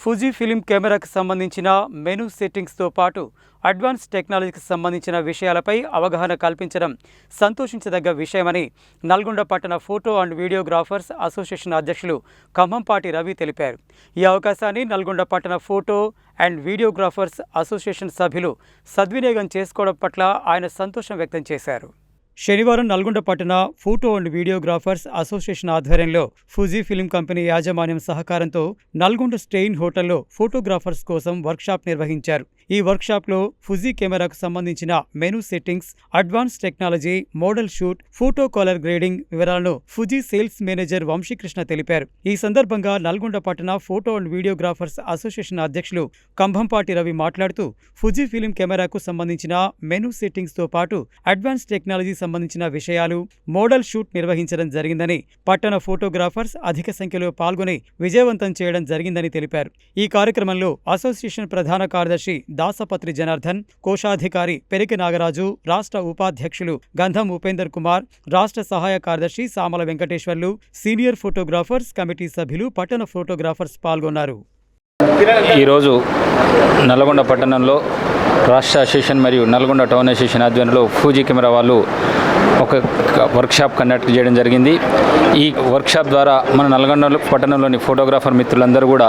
Fuji film కెమెరాకు సంబంధించిన menu సెట్టింగ్స్తో పాటు advance టెక్నాలజీకి సంబంధించిన విషయాలపై అవగాహన కల్పించడం సంతోషించదగ్గ విషయమని నల్గొండ పట్టణ ఫోటో అండ్ వీడియోగ్రాఫర్స్ అసోసియేషన్ అధ్యక్షులు ఖమ్మంపాటి రవి తెలిపారు. ఈ అవకాశాన్ని నల్గొండ పట్టణ ఫోటో అండ్ వీడియోగ్రాఫర్స్ అసోసియేషన్ సభ్యులు సద్వినియోగం చేసుకోవడం పట్ల ఆయన సంతోషం వ్యక్తం చేశారు. శనివారం నల్గొండ పట్టణ ఫోటో అండ్ వీడియోగ్రాఫర్స్ అసోసియేషన్ ఆధ్వర్యంలో ఫుజీ ఫిలిం కంపెనీ యాజమాన్యం సహకారంతో నల్గొండ స్టెయిన్ హోటల్లో ఫోటోగ్రాఫర్స్ కోసం వర్క్షాప్ నిర్వహించారు. ఈ వర్క్షాప్లో ఫుజీ కెమెరాకు సంబంధించిన menu settings, advance technology, model shoot, photo colour grading వివరాలను ఫుజీ సేల్స్ మేనేజర్ వంశీకృష్ణ తెలిపారు. ఈ సందర్భంగా నల్గొండ పట్టణ ఫోటో అండ్ వీడియోగ్రాఫర్స్ అసోసియేషన్ అధ్యక్షులు కంభంపాటి రవి మాట్లాడుతూ ఫుజీ ఫిలిం కెమెరాకు సంబంధించిన మెనూ సెట్టింగ్స్తో పాటు అడ్వాన్స్ టెక్నాలజీ సంబంధించిన విషయాలు, మోడల్ షూట్ నిర్వహించడం జరిగిందని, పట్టణ ఫోటోగ్రాఫర్స్ అధిక సంఖ్యలో పాల్గొని విజయవంతం చేయడం జరిగిందని తెలిపారు. ఈ కార్యక్రమంలో అసోసియేషన్ ప్రధాన కార్యదర్శి దాసపత్రి జనార్దన్, కోశాధికారి పెరికి నాగరాజు, రాష్ట్ర ఉపాధ్యక్షులు గంధం ఉపేందర్ కుమార్, రాష్ట్ర సహాయ కార్యదర్శి Samala Venkateswarlu, senior photographers committee సభ్యులు, పట్టణ ఫోటోగ్రాఫర్స్ పాల్గొన్నారు. ఈరోజు నల్గొండ పట్టణంలో రాష్ట్ర అసోసియేషన్ మరియు నల్గొండ టౌన్ అసోసియేషన్ ఆధ్వర్యంలో ఫుజీ కెమెరా వాళ్ళు ఒక వర్క్షాప్ కండక్ట్ చేయడం జరిగింది. ఈ వర్క్షాప్ ద్వారా మన నల్గొండ పట్టణంలోని ఫోటోగ్రాఫర్ మిత్రులందరూ కూడా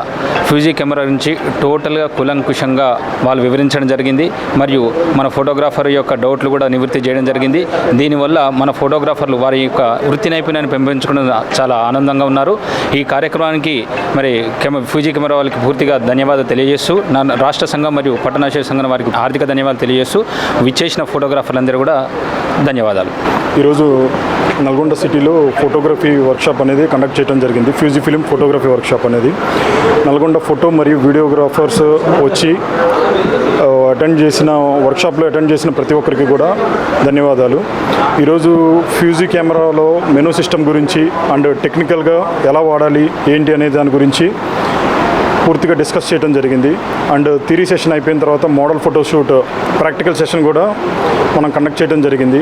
ఫుజీ కెమెరా గురించి టోటల్గా కులంకుశంగా వాళ్ళు వివరించడం జరిగింది. మరియు మన ఫోటోగ్రాఫర్ యొక్క డౌట్లు కూడా నివృత్తి చేయడం జరిగింది. దీనివల్ల మన ఫోటోగ్రాఫర్లు వారి యొక్క వృత్తి నైపుణ్యాన్ని పెంపొందించుకోవడం చాలా ఆనందంగా ఉన్నారు. ఈ కార్యక్రమానికి మరి ఫుజీ కెమెరా వాళ్ళకి పూర్తిగా ధన్యవాదాలు తెలియజేస్తూ, నా రాష్ట్ర సంఘం మరియు పట్టణ అసోసియేషన్ సంఘం వారికి ఆర్థిక ధన్యవాదాలు తెలియజేస్తూ, విచ్చేసిన ఫోటోగ్రాఫర్లందరూ కూడా ధన్యవాదాలు. ఈరోజు నల్గొండ సిటీలో ఫోటోగ్రఫీ వర్క్షాప్ అనేది కండక్ట్ చేయడం జరిగింది. ఫుజీ ఫిలిం ఫోటోగ్రఫీ వర్క్షాప్ అనేది నల్గొండ ఫోటో మరియు వీడియోగ్రాఫర్స్ వచ్చి వర్క్షాప్లో అటెండ్ చేసిన ప్రతి ఒక్కరికి కూడా ధన్యవాదాలు. ఈరోజు ఫుజీ కెమెరాలో మెనూ సిస్టమ్ గురించి అండ్ టెక్నికల్గా ఎలా వాడాలి ఏంటి అనే దాని గురించి పూర్తిగా డిస్కస్ చేయడం జరిగింది. అండ్ థియరీ సెషన్ అయిపోయిన తర్వాత మోడల్ ఫోటోషూట్ ప్రాక్టికల్ సెషన్ కూడా మనం కండక్ట్ చేయడం జరిగింది.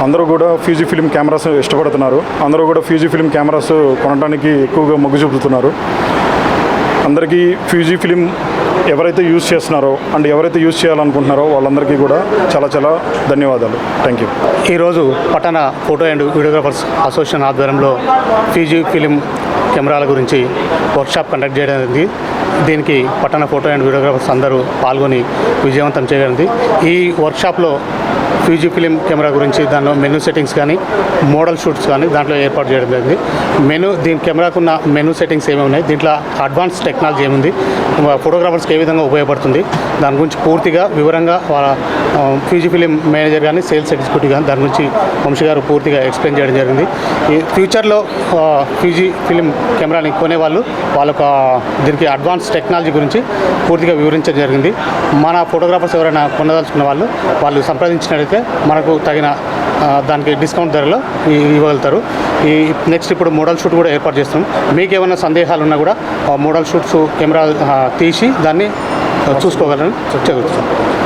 అందరూ కూడా ఫుజీ ఫిలిం కెమెరాస్ ఇష్టపడుతున్నారు. అందరూ కూడా ఫుజీ ఫిలిం కెమెరాస్ కొనడానికి ఎక్కువగా మొగ్గు చూపుతున్నారు. అందరికీ ఫుజీ ఫిలిం ఎవరైతే యూజ్ చేస్తున్నారో అండ్ ఎవరైతే యూజ్ చేయాలనుకుంటున్నారో వాళ్ళందరికీ కూడా చాలా చాలా ధన్యవాదాలు. Thank you. ఈరోజు పట్టణ ఫోటో అండ్ వీడియోగ్రాఫర్స్ అసోసియేషన్ ఆధ్వర్యంలో ఫుజీ ఫిలిం కెమెరాల గురించి వర్క్షాప్ కండక్ట్ చేయడం జరిగింది. దీనికి పట్టణ ఫోటో అండ్ వీడియోగ్రాఫర్స్ అందరూ పాల్గొని విజయవంతం చేయగలిగింది. ఈ వర్క్షాప్లో ఫుజీ ఫిలిం కెమెరా గురించి దానిలో మెనూ సెట్టింగ్స్ కానీ, మోడల్ షూట్స్ కానీ దాంట్లో ఏర్పాటు చేయడం జరిగింది. దీని కెమెరాకున్న మెనూ సెట్టింగ్స్ ఏమేమి ఉన్నాయి, దీంట్లో అడ్వాన్స్ టెక్నాలజీ ఏముంది, ఫోటోగ్రాఫర్స్కి ఏ విధంగా ఉపయోగపడుతుంది, దాని గురించి పూర్తిగా వివరంగా ఫుజీ ఫిలిం మేనేజర్ కానీ, సేల్స్ ఎగ్జిక్యూటివ్ కానీ దాని గురించి వంశీ గారు పూర్తిగా ఎక్స్ప్లెయిన్ చేయడం జరిగింది. ఈ ఫ్యూచర్లో ఫుజీ ఫిలిం కెమెరాని కొనేవాళ్ళు వాళ్ళకు దీనికి అడ్వాన్స్ టెక్నాలజీ గురించి పూర్తిగా వివరించడం జరిగింది. మన ఫోటోగ్రాఫర్స్ ఎవరైనా కొనదలుచుకున్న వాళ్ళు సంప్రదించినట్లయితే మనకు తగిన దానికి డిస్కౌంట్ ధరలో ఇవ్వగలుగుతారు. నెక్స్ట్ ఇప్పుడు మోడల్ షూట్ కూడా ఏర్పాటు చేస్తాం. మీకు ఏమైనా సందేహాలు ఉన్నా కూడా మోడల్ షూట్స్ కెమెరా తీసి దాన్ని చూసుకోగలని చెప్తాం.